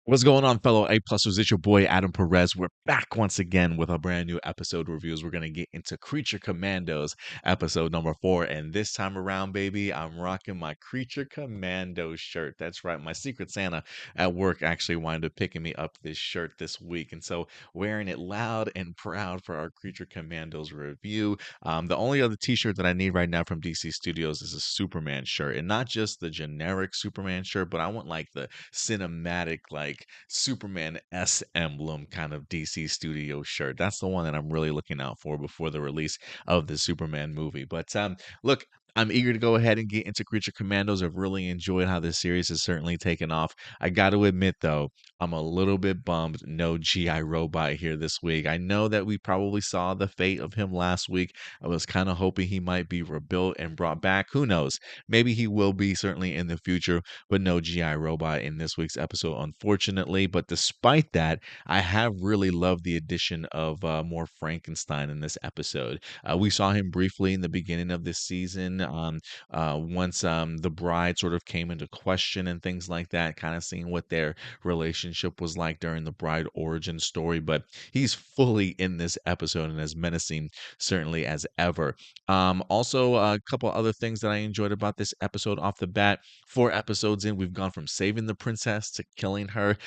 What's going on, fellow A plusers? It's your boy Adam Perez. We're back once again with a brand new episode reviews. We're gonna get into Creature Commandos episode number 4, and this time around, baby, I'm rocking my Creature Commandos shirt. That's right, my Secret Santa at work actually wound up picking me up this shirt this week, and so wearing it loud and proud for our Creature Commandos review. The only other T-shirt that I need right now from DC Studios is a Superman shirt, and not just the generic Superman shirt, but I want like the cinematic, like Superman S emblem kind of DC Studio shirt. That's the one that I'm really looking out for before the release of the Superman movie. But look, I'm eager to go ahead and get into Creature Commandos. I've really enjoyed how this series has certainly taken off. I got to admit, though, I'm a little bit bummed no GI Robot here this week. I know that we probably saw the fate of him last week. I was kind of hoping he might be rebuilt and brought back. Who knows? Maybe he will be certainly in the future, but no GI Robot in this week's episode, unfortunately. But despite that, I have really loved the addition of more Frankenstein in this episode. We saw him briefly in the beginning of this season, once the bride sort of came into question and things like that, kind of seeing what their relationship was like during the bride origin story. But he's fully in this episode and as menacing, certainly, as ever. Also, a couple other things that I enjoyed about this episode off the bat. 4 episodes in, we've gone from saving the princess to killing her.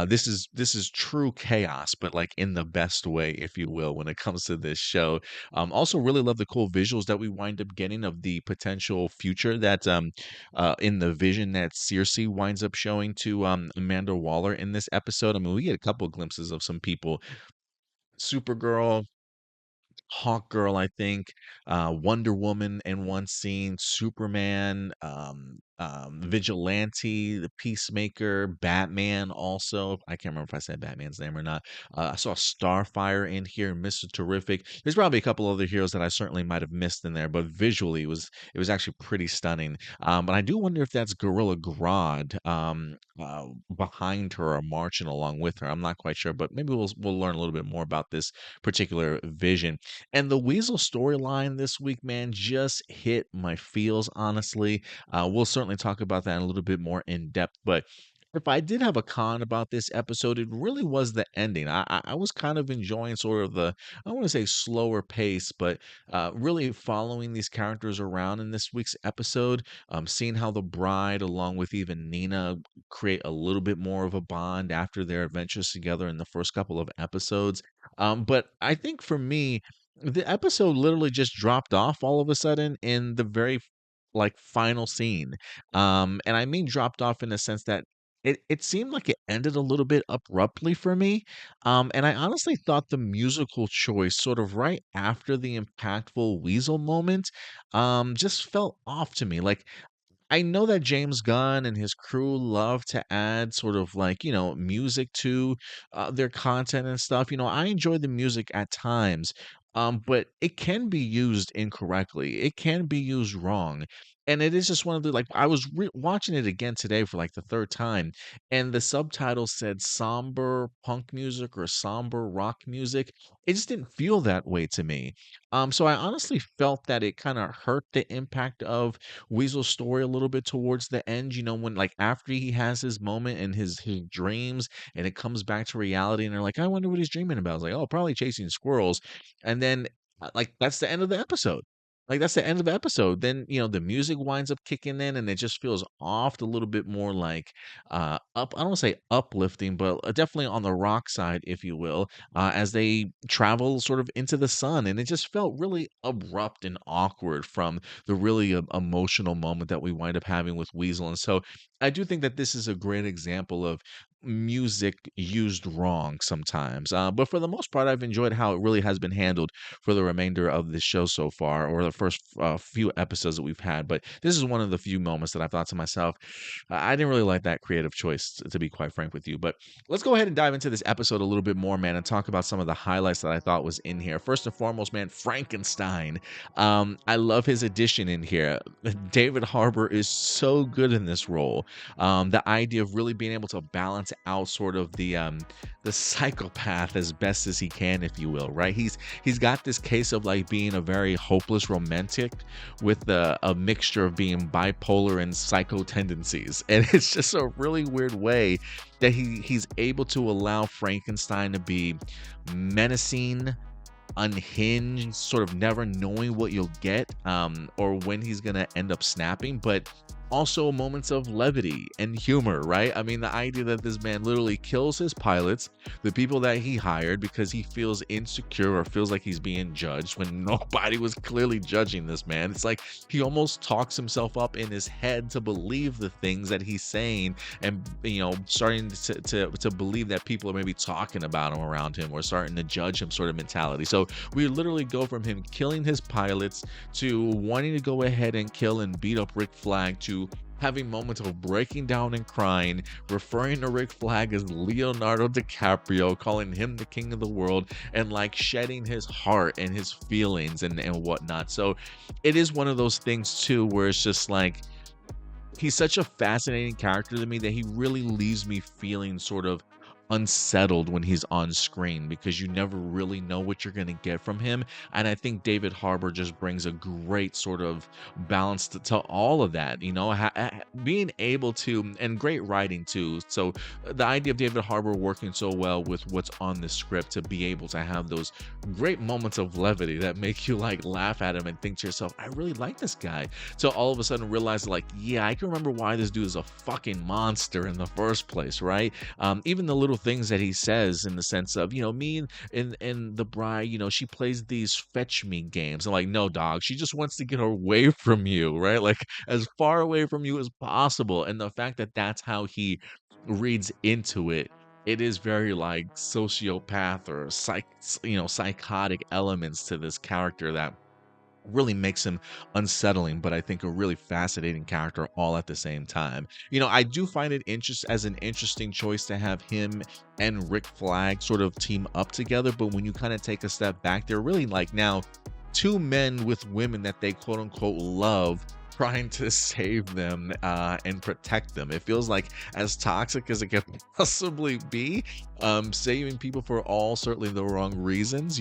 This is true chaos, but like in the best way, if you will, when it comes to this show. Also, really love the cool visuals that we wind up getting of the potential future that in the vision that Circe winds up showing to Amanda Waller in this episode. I mean, we get a couple glimpses of some people. Supergirl, Hawkgirl, I think, Wonder Woman in one scene, Superman, Vigilante, the Peacemaker, Batman also. I can't remember if I said Batman's name or not. I saw Starfire in here, Mr. Terrific. There's probably a couple other heroes that I certainly might have missed in there, but visually it was actually pretty stunning. But I do wonder if that's Gorilla Grodd behind her or marching along with her. I'm not quite sure, but maybe we'll learn a little bit more about this particular vision. And the Weasel storyline this week, man, just hit my feels, honestly. We'll certainly talk about that a little bit more in depth. But if I did have a con about this episode, it really was the ending. I was kind of enjoying sort of the, I want to say slower pace, but really following these characters around in this week's episode, seeing how the bride, along with even Nina, create a little bit more of a bond after their adventures together in the first couple of episodes. But I think for me, the episode literally just dropped off all of a sudden in the very like final scene. And I mean dropped off in the sense that it seemed like it ended a little bit abruptly for me. And I honestly thought the musical choice, sort of right after the impactful Weasel moment, just felt off to me. Like I know that James Gunn and his crew love to add sort of like, music to their content and stuff. I enjoy the music at times, but it can be used incorrectly. It can be used wrong. And it is just one of the, like, I was watching it again today for like the third time, and the subtitle said somber punk music or somber rock music. It just didn't feel that way to me. So I honestly felt that it kind of hurt the impact of Weasel's story a little bit towards the end, when like after he has his moment and his dreams and it comes back to reality and they're like, I wonder what he's dreaming about. It's like, oh, probably chasing squirrels. And then like that's the end of the episode. Like that's the end of the episode. Then, the music winds up kicking in and it just feels off a little bit more like up, I don't want to say uplifting, but definitely on the rock side, if you will, as they travel sort of into the sun. And it just felt really abrupt and awkward from the really emotional moment that we wind up having with Weasel. And so I do think that this is a great example of music used wrong sometimes. But for the most part, I've enjoyed how it really has been handled for the remainder of this show so far, or the first few episodes that we've had. But this is one of the few moments that I thought to myself, I didn't really like that creative choice, to be quite frank with you. But let's go ahead and dive into this episode a little bit more, man, and talk about some of the highlights that I thought was in here. First and foremost, man, Frankenstein. I love his addition in here. David Harbour is so good in this role. The idea of really being able to balance out sort of the psychopath as best as he can, if you will, right? He's got this case of like being a very hopeless romantic with a mixture of being bipolar and psycho tendencies. And it's just a really weird way that he's able to allow Frankenstein to be menacing, unhinged, sort of never knowing what you'll get, or when he's gonna end up snapping, but also moments of levity and humor, right? I mean, the idea that this man literally kills his pilots, the people that he hired, because he feels insecure or feels like he's being judged when nobody was clearly judging this man. It's like he almost talks himself up in his head to believe the things that he's saying, and starting to believe that people are maybe talking about him around him or starting to judge him, sort of mentality. So we literally go from him killing his pilots to wanting to go ahead and kill and beat up Rick Flag to having moments of breaking down and crying, referring to Rick Flag as Leonardo DiCaprio, calling him the king of the world, and like shedding his heart and his feelings and whatnot. So it is one of those things too where it's just like he's such a fascinating character to me that he really leaves me feeling sort of unsettled when he's on screen, because you never really know what you're going to get from him. And I think David Harbour just brings a great sort of balance to all of that, being able to, and great writing too. So the idea of David Harbour working so well with what's on the script to be able to have those great moments of levity that make you like laugh at him and think to yourself, I really like this guy. So all of a sudden realize like, yeah, I can remember why this dude is a fucking monster in the first place, right? Even the little things that he says in the sense of, me and the bride, she plays these fetch me games. I'm like, no, dog, she just wants to get away from you, right? Like as far away from you as possible. And the fact that that's how he reads into it, it is very like sociopath or psychotic elements to this character that really makes him unsettling, but I think a really fascinating character all at the same time. I do find it as an interesting choice to have him and Rick Flag sort of team up together, but when you kind of take a step back, they're really like now two men with women that they quote unquote love, trying to save them and protect them. It feels like as toxic as it can possibly be, saving people for all certainly the wrong reasons,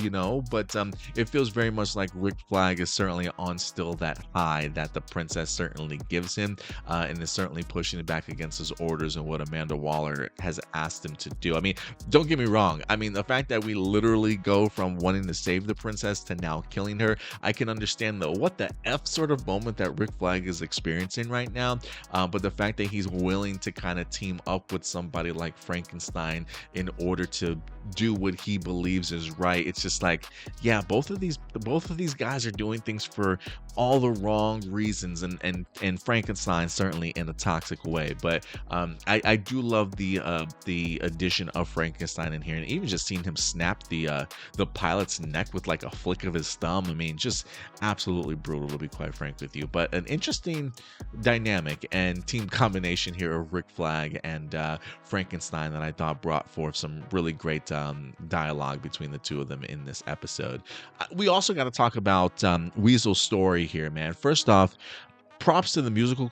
but it feels very much like Rick Flag is certainly on still that high that the princess certainly gives him, and is certainly pushing it back against his orders and what Amanda Waller has asked him to do. I mean, don't get me wrong. I mean, the fact that we literally go from wanting to save the princess to now killing her, I can understand the what the F sort of moment that Rick Flag is experiencing right now, but the fact that he's willing to kind of team up with somebody like Frankenstein in order to do what he believes is right, it's just like, yeah, both of these guys are doing things for all the wrong reasons, and Frankenstein certainly in a toxic way. But I do love the addition of Frankenstein in here, and even just seeing him snap the pilot's neck with like a flick of his thumb. I mean, just absolutely brutal, to be quite frank with you. But an interesting dynamic and team combination here of Rick Flag and Frankenstein that I thought brought forth some really great dialogue between the two of them in this episode. We also got to talk about Weasel's story here, man. First off, props to the musical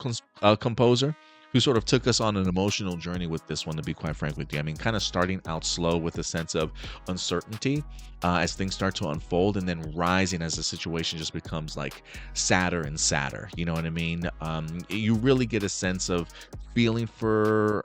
composer who sort of took us on an emotional journey with this one, to be quite frank with you. I mean, kind of starting out slow with a sense of uncertainty as things start to unfold, and then rising as the situation just becomes like sadder and sadder. You know what I mean? You really get a sense of feeling for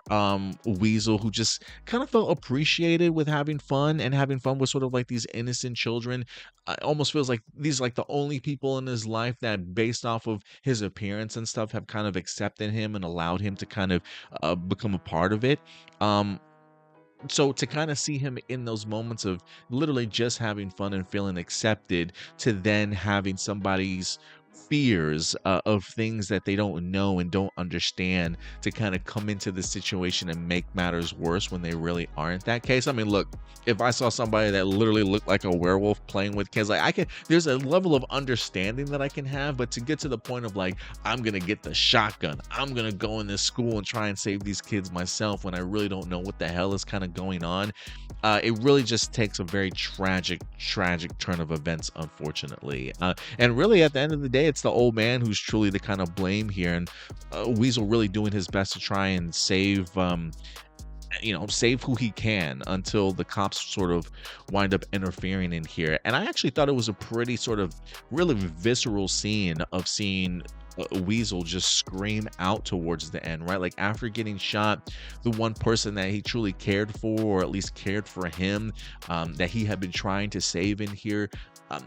Weasel, who just kind of felt appreciated with having fun with sort of like these innocent children. It almost feels like these are like the only people in his life that, based off of his appearance and stuff, have kind of accepted him and allowed him to kind of become a part of it. So to kind of see him in those moments of literally just having fun and feeling accepted, to then having somebody's fears of things that they don't know and don't understand to kind of come into the situation and make matters worse when they really aren't that case. I mean, look, if I saw somebody that literally looked like a werewolf playing with kids, like there's a level of understanding that I can have, but to get to the point of like, I'm gonna get the shotgun, I'm gonna go in this school and try and save these kids myself when I really don't know what the hell is kind of going on, it really just takes a very tragic turn of events, unfortunately. And really, at the end of the day, it's the old man who's truly the kind of blame here, and Weasel really doing his best to try and save save who he can until the cops sort of wind up interfering in here. And I actually thought it was a pretty sort of really visceral scene of seeing Weasel just scream out towards the end, right? Like after getting shot, the one person that he truly cared for, or at least cared for him, that he had been trying to save in here,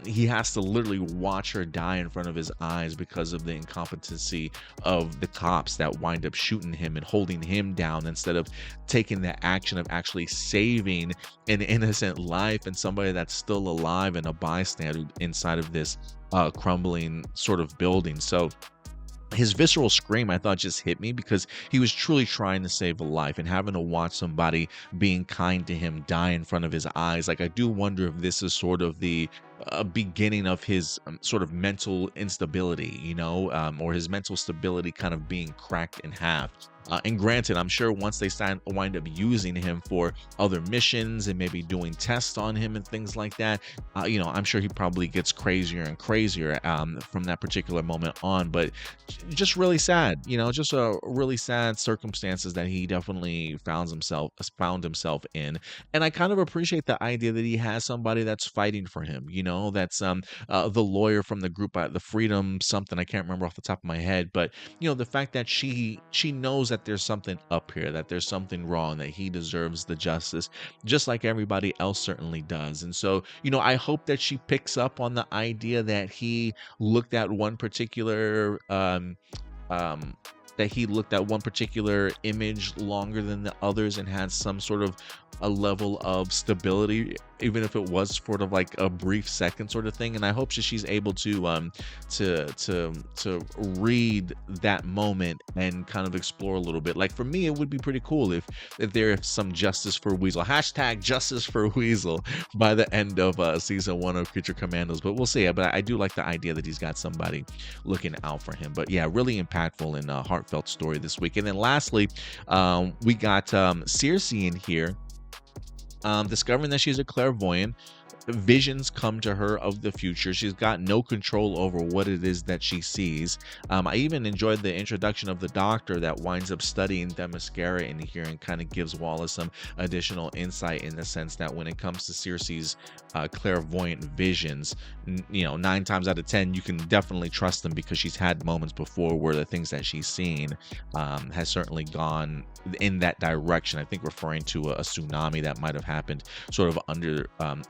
he has to literally watch her die in front of his eyes because of the incompetency of the cops that wind up shooting him and holding him down instead of taking the action of actually saving an innocent life and somebody that's still alive and a bystander inside of this crumbling sort of building. So his visceral scream, I thought, just hit me because he was truly trying to save a life, and having to watch somebody being kind to him die in front of his eyes. Like, I do wonder if this is sort of the beginning of his sort of mental instability, or his mental stability kind of being cracked in half. And granted, I'm sure once they wind up using him for other missions and maybe doing tests on him and things like that, I'm sure he probably gets crazier and crazier from that particular moment on. But just really sad, just a really sad circumstances that he definitely found himself in. And I kind of appreciate the idea that he has somebody that's fighting for him, that's the lawyer from the group, the Freedom something, I can't remember off the top of my head, but the fact that she knows that there's something up here, that there's something wrong, that he deserves the justice, just like everybody else certainly does. And so, I hope that she picks up on the idea that he looked at one particular um, image longer than the others and had some sort of a level of stability, even if it was sort of like a brief second sort of thing. And I hope that she's able to read that moment and kind of explore a little bit. Like, for me, it would be pretty cool if there's some justice for Weasel, hashtag justice for Weasel, by the end of season 1 of Creature Commandos. But we'll see. But I do like the idea that he's got somebody looking out for him. But yeah, really impactful and heartfelt story this week. And then lastly, we got Circe in here, discovering that she's a clairvoyant. Visions come to her of the future. She's got no control over what it is that she sees. I even enjoyed the introduction of the doctor that winds up studying Themyscira in here and kind of gives Wallace some additional insight, in the sense that when it comes to Circe's clairvoyant visions, 9 times out of 10 you can definitely trust them, because she's had moments before where the things that she's seen has certainly gone in that direction. I think referring to a tsunami that might have happened sort of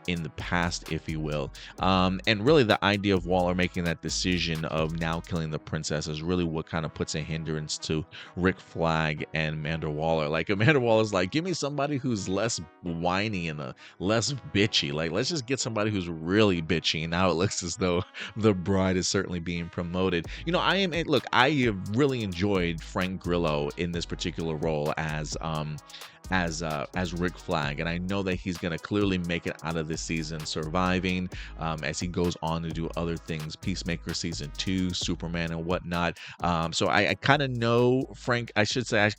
in the past, if you will. And really the idea of Waller making that decision of now killing the princess is really what kind of puts a hindrance to Rick Flag and Amanda Waller. Like, Amanda Waller's like, give me somebody who's less whiny and less bitchy. Like, let's just get somebody who's really bitchy. And now it looks as though the bride is certainly being promoted. I have really enjoyed Frank Grillo in this particular role as Rick Flag, and I know that he's going to clearly make it out of this season surviving, as he goes on to do other things, Peacemaker season 2, Superman and whatnot. So I kind of know I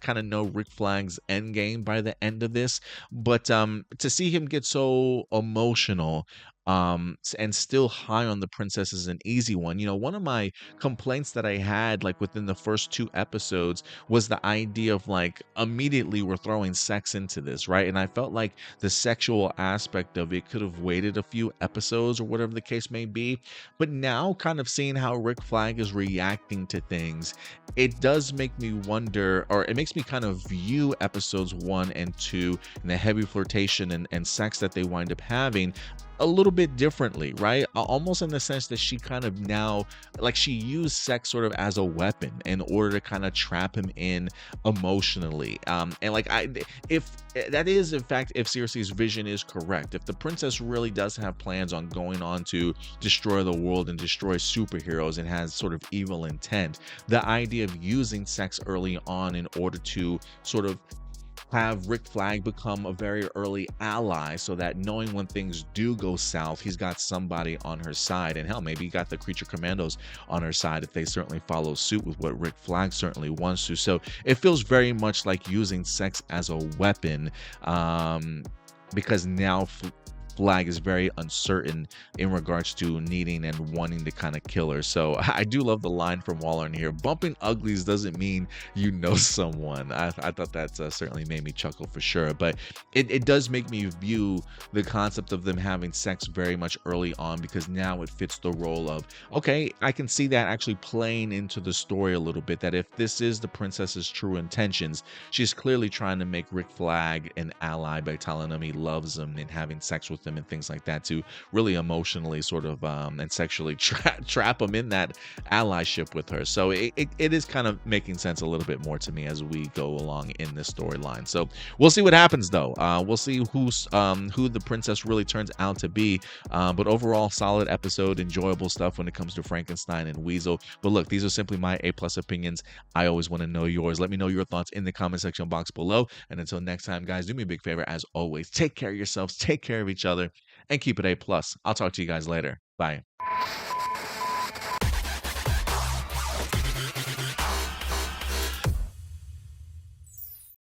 kind of know Rick Flag's end game by the end of this, but to see him get so emotional and still high on the princess is an easy one. One of my complaints that I had, like, within the first 2 episodes was the idea of, like, immediately we're throwing sex into this, right? And I felt like the sexual aspect of it could have waited a few episodes or whatever the case may be. But now, kind of seeing how Rick Flag is reacting to things, it does make me wonder, or it makes me kind of view episodes 1 and 2 and the heavy flirtation and sex that they wind up having a little bit differently, right? Almost in the sense that she kind of now, like, she used sex sort of as a weapon in order to kind of trap him in emotionally. And like, if that is, in fact, if Circe's vision is correct, if the princess really does have plans on going on to destroy the world and destroy superheroes and has sort of evil intent, the idea of using sex early on in order to sort of have Rick Flag become a very early ally, so that knowing when things do go south, he's got somebody on her side. And hell, maybe he got the Creature Commandos on her side if they certainly follow suit with what Rick Flag certainly wants to. So it feels very much like using sex as a weapon, because now Flag is very uncertain in regards to needing and wanting to kind of kill her. So I do love the line from Waller in here. Bumping uglies doesn't mean you know someone. I thought that certainly made me chuckle for sure. But it does make me view the concept of them having sex very much early on, because now it fits the role of, okay, I can see that actually playing into the story a little bit, that if this is the princess's true intentions, she's clearly trying to make Rick Flag an ally by telling him he loves him and having sex with him and things like that, to really emotionally sort of and sexually trap him in that allyship with her. So it is kind of making sense a little bit more to me as we go along in this storyline. So we'll see what happens though. We'll see who the princess really turns out to be. But overall, solid episode, enjoyable stuff when it comes to Frankenstein and Weasel. But look, these are simply my A+ opinions. I always want to know yours. Let me know your thoughts in the comment section box below. And until next time, guys, do me a big favor. As always, take care of yourselves, take care of each other, and keep it A+. I'll talk to you guys later. Bye.